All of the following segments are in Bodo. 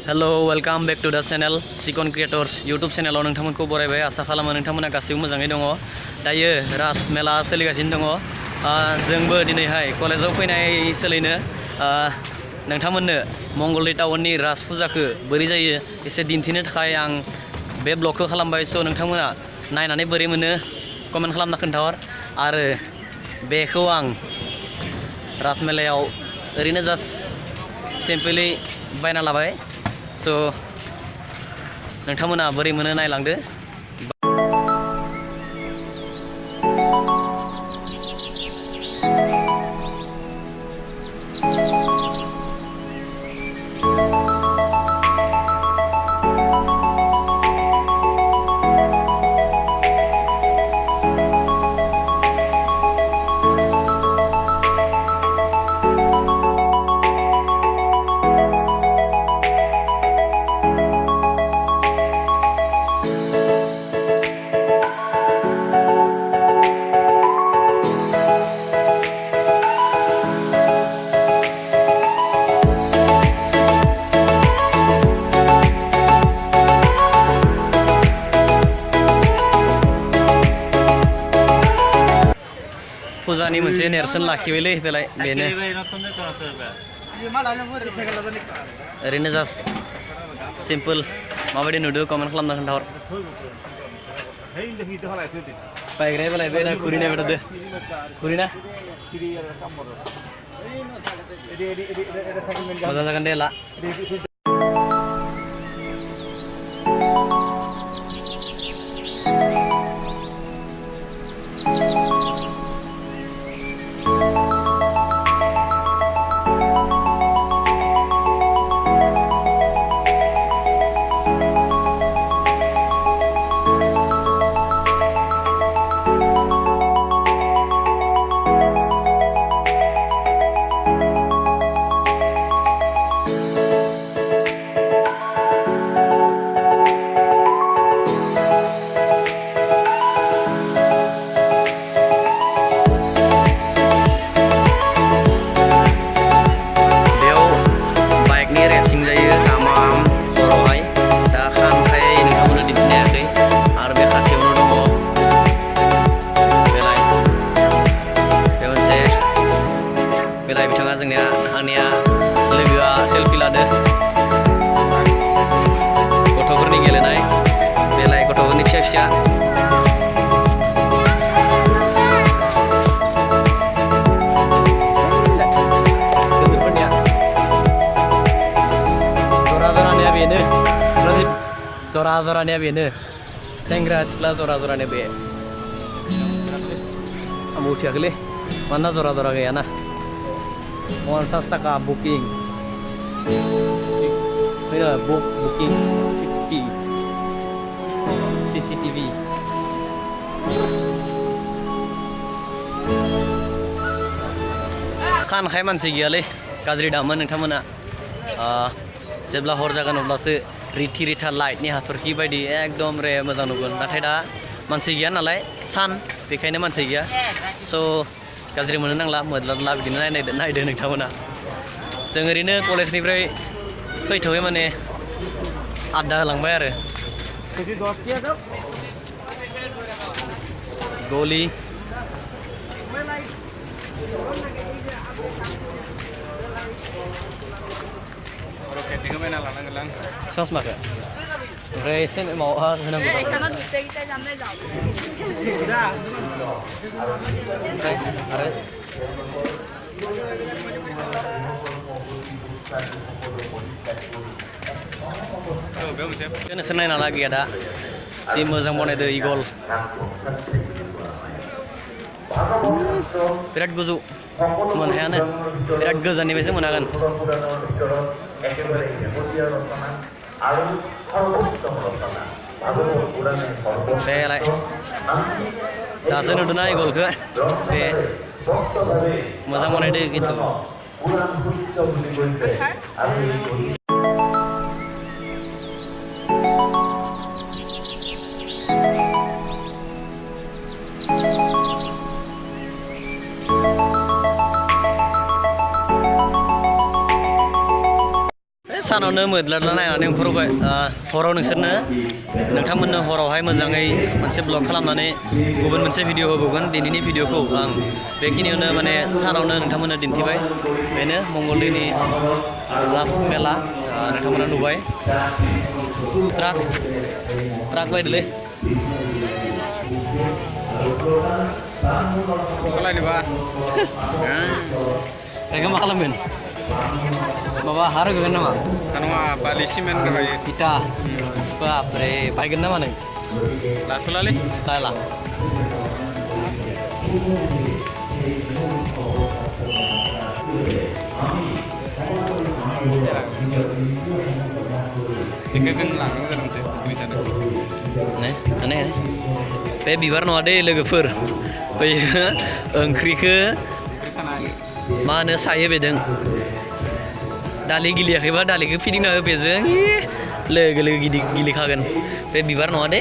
Hello, welcome back to the channel CHIKAN Creators YouTube channel नोंथांमोनखौ बरायबाय आसा खालामो नोंथांमोना गासिबो मोजाङै दङ दायो राज मेला सोलिगासिनो दङ जोंबो दिनैहाय कलेजाव फैनाय सोलायनो नोंथांमोननो मंगलदै टाउननि राज फुजाखौ बोरै जायो एसे दिन्थिनो थाखाय आं बे ब्लगखौ खालामबाय स' नोंथांमोना नायनानै बोरै मोनो कमेन्ट खालामना खोन्थाहर आरो बेखौ आं राज मेलायाव ओरैनो जास्ट सिम्पली बायना लाबाय स' नोंथांमोना बोरै मोनो नायलांदो फुजानि मोनसे नेरसोन लाखिबायलै बेलाय बेनो ओरैनो जास्ट सिम्पोल माबायदि नुदो कमेन्ट खालामना खोन्थाहर बायग्राया बेलाय बे खुरिना बेटादो खुरिना मोजां जागोन दे ला जोंनिया आंनिया लोगोआ सेल्फि लादो गथ'फोरनि गेलेनाय बेलाय गथ'फोरनि फिसा फिसा गिदिरफोरनिया जरा बेनो जरा बेनो सेंग्रा सिख्ला जरानिया बे आंबो उथियाखैलै मानोना जरा गैयाना 50 taka booking. Ini booking 50 CCTV. Kan खाय मानसि गैयालै गाज्रि दामोन नोंथांमोना जेब्ला हर जागोन अब्लासो रिथि रिथा लाइटनि हाथरखि बायदि एकदम रे मोजां नुगोन नाथाय दा मानसि गैया नालाय सान बेखायनो मानसि गैया स' गाज्रि मोननो नांला मोदला बिदिनो नायदो नोंथांमोना जों ओरैनो कलेजनिफ्राय फैथ'बाय माने आद्दा होलांबाय आरो गलि ससमाखौ ओमफ्राय एसे माबा होनांगौ नोंसोर नायना लागिया दा जि मोजां बनायदो इगल बिराद गोजौ मोनहायानो बिराद गोजाननिफ्रायसो मोनहागोन बेलाय दासो नुदोंना इगलखौ बे मोजां बनायदो खिन्थु सानावनो मोद्लादला नायनानै ओंखारबाय हराव नोंथांमोननो हरावहाय मोजाङै मोनसे ब्लग खालामनानै गुबुन मोनसे भिडिअ होबावगोन दिनैनि भिडिअखौ आं बेखिनियावनो माने सानावनो नोंथांमोननो दिन्थिबाय बेनो मंगलदैनि रास मेला नोंथांमोना नुबाय ट्राक बायदोलै सालायनोबा बेखौ मा खालामगोन माबा हा रोगागोन नामा नङा बालि सिमेन्ट रोगायो इटा बापरे बायगोन नामा नों लाथ'लालै ला बेखौ जों लांनो जादोंसो ने बे बिबार नङा दे लोगोफोर बैयो ओंख्रिखौ मा होनो सायो बेदों दालि गिलियाखैबा दालिखौ फिदिंना हो बेजों लोगो लोगो गिलिखागोन बे बिबार नङा दे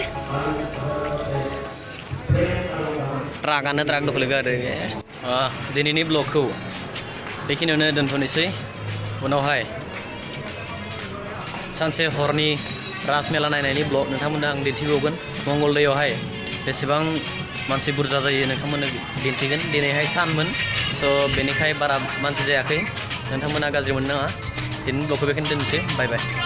ट्राकआनो ट्राक दं लोगो आरो दिनैनि ब्लगखौ बेखिनियावनो दोनथ'नोसै उनावहाय सानसे हरनि राज मेला नायनायनि ब्लग नोंथांमोननो आं दिन्थिबावगोन मंगलदैयावहाय बेसेबां मानसि बुरजा जायो नोंथांमोननो दिन्थिगोन दिनैहाय सानमोन स' बेनिखाय बारा मानसि जायाखै नोंथांमोना गाज्रि मोननो नाङा दिनैनि ब्लगखौ बेखिनि दोननोसै बाय बाय